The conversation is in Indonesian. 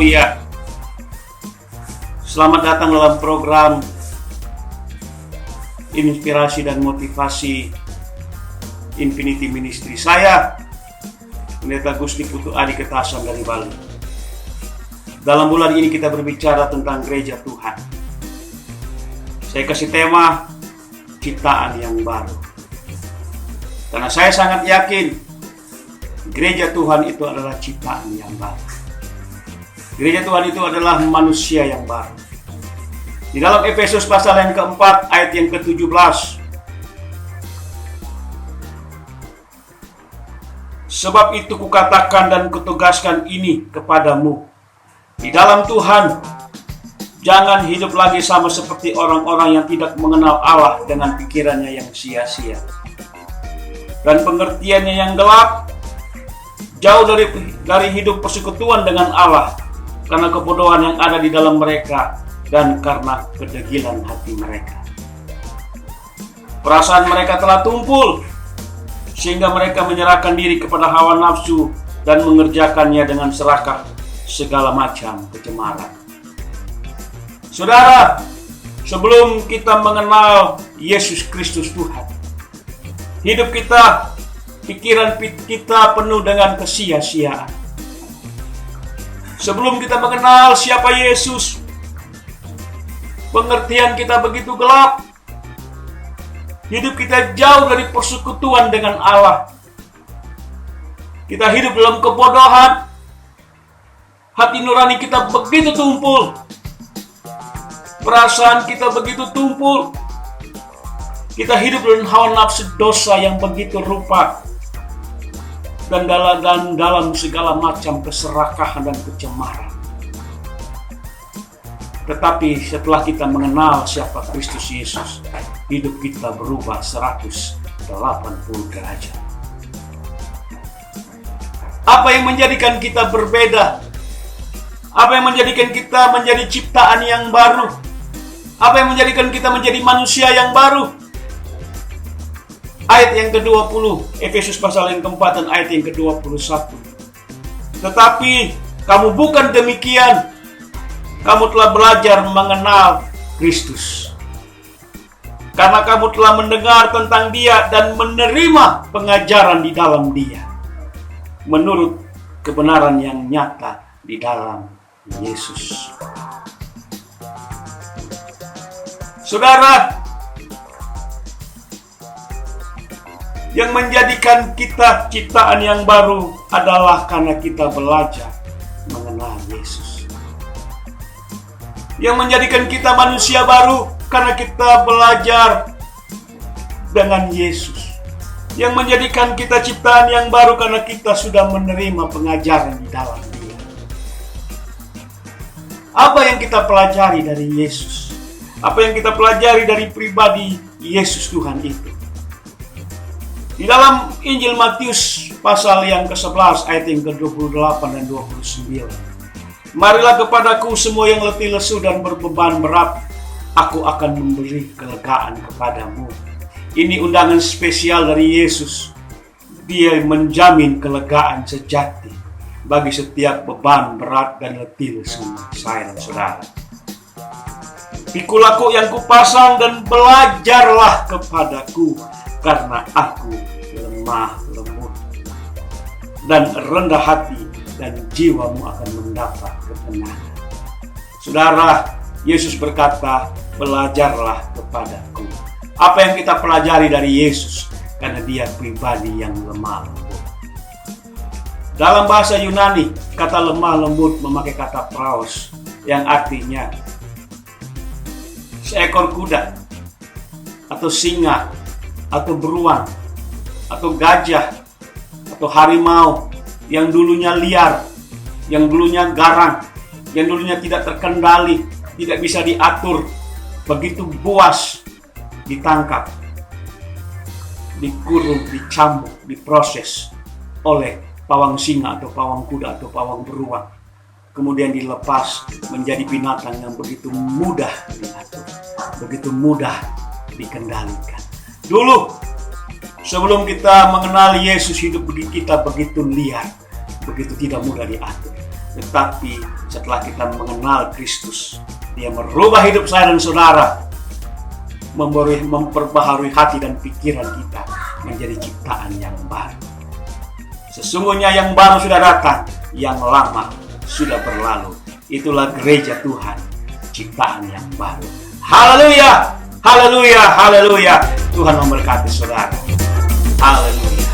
Haleluya. Selamat datang dalam program inspirasi dan motivasi Infinity Ministry. Saya Pendeta Gusti Putu Adi Ketasan dari Bali. Dalam bulan ini kita berbicara tentang gereja Tuhan. Saya kasih tema ciptaan yang baru. Karena saya sangat yakin gereja Tuhan itu adalah ciptaan yang baru. Gereja Tuhan itu adalah manusia yang baru. Di dalam Efesus pasal yang keempat ayat yang ke-17. Sebab itu kukatakan dan kutugaskan ini kepadamu. Di dalam Tuhan, jangan hidup lagi sama seperti orang-orang yang tidak mengenal Allah dengan pikirannya yang sia-sia dan pengertiannya yang gelap, jauh dari hidup persekutuan dengan Allah karena kebodohan yang ada di dalam mereka dan karena kedegilan hati mereka. Perasaan mereka telah tumpul sehingga mereka menyerahkan diri kepada hawa nafsu dan mengerjakannya dengan serakah segala macam kecemaran. Saudara, sebelum kita mengenal Yesus Kristus Tuhan, hidup kita, pikiran kita penuh dengan kesia-siaan. Sebelum kita mengenal siapa Yesus, pengertian kita begitu gelap. Hidup kita jauh dari persekutuan dengan Allah. Kita hidup dalam kebodohan. Hati nurani kita begitu tumpul. Perasaan kita begitu tumpul. Kita hidup dalam hawa nafsu dosa yang begitu rupa. Dan dalam segala macam keserakahan dan kecemaran. Tetapi setelah kita mengenal siapa Kristus Yesus, hidup kita berubah 180 derajat. Apa yang menjadikan kita berbeda? Apa yang menjadikan kita menjadi ciptaan yang baru? Apa yang menjadikan kita menjadi manusia yang baru? Ayat yang ke-20, Efesus pasal yang keempat dan ayat yang ke-21. Tetapi kamu bukan demikian. Kamu telah belajar mengenal Kristus. Karena kamu telah mendengar tentang Dia dan menerima pengajaran di dalam Dia, menurut kebenaran yang nyata di dalam Yesus. Saudara, yang menjadikan kita ciptaan yang baru adalah karena kita belajar mengenal Yesus. Yang menjadikan kita manusia baru karena kita belajar dengan Yesus. Yang menjadikan kita ciptaan yang baru karena kita sudah menerima pengajaran di dalam Dia. Apa yang kita pelajari dari Yesus? Apa yang kita pelajari dari pribadi Yesus Tuhan itu? Di dalam Injil Matius pasal yang ke-11 ayat yang ke-28 dan 29. Marilah kepadaku semua yang letih lesu dan berbeban berat, aku akan memberi kelegaan kepadamu. Ini undangan spesial dari Yesus. Dia menjamin kelegaan sejati bagi setiap beban berat dan letih lesu saya dan saudara. Pikulah yang kupasang dan belajarlah kepadaku, karena aku lemah lembut dan rendah hati, dan jiwamu akan mendapat ketenangan. Saudara, Yesus berkata, belajarlah kepadaku. Apa yang kita pelajari dari Yesus? Karena Dia pribadi yang lemah lembut. Dalam bahasa Yunani, kata lemah lembut memakai kata praos, yang artinya seekor kuda, atau singa, atau beruang, atau gajah, atau harimau yang dulunya liar, yang dulunya garang, yang dulunya tidak terkendali, tidak bisa diatur, begitu buas ditangkap, dikurung, dicambuk, diproses oleh pawang singa atau pawang kuda atau pawang beruang, kemudian dilepas menjadi binatang yang begitu mudah diatur, begitu mudah dikendalikan. Dulu sebelum kita mengenal Yesus, hidup kita begitu liar, begitu tidak mudah diatur. Tetapi setelah kita mengenal Kristus, Dia merubah hidup saya dan saudara, memperbaharui hati dan pikiran kita menjadi ciptaan yang baru. Sesungguhnya yang baru sudah datang, yang lama sudah berlalu. Itulah gereja Tuhan, ciptaan yang baru. Haleluya, haleluya, haleluya. Tuhan memberkati saudara. Haleluya.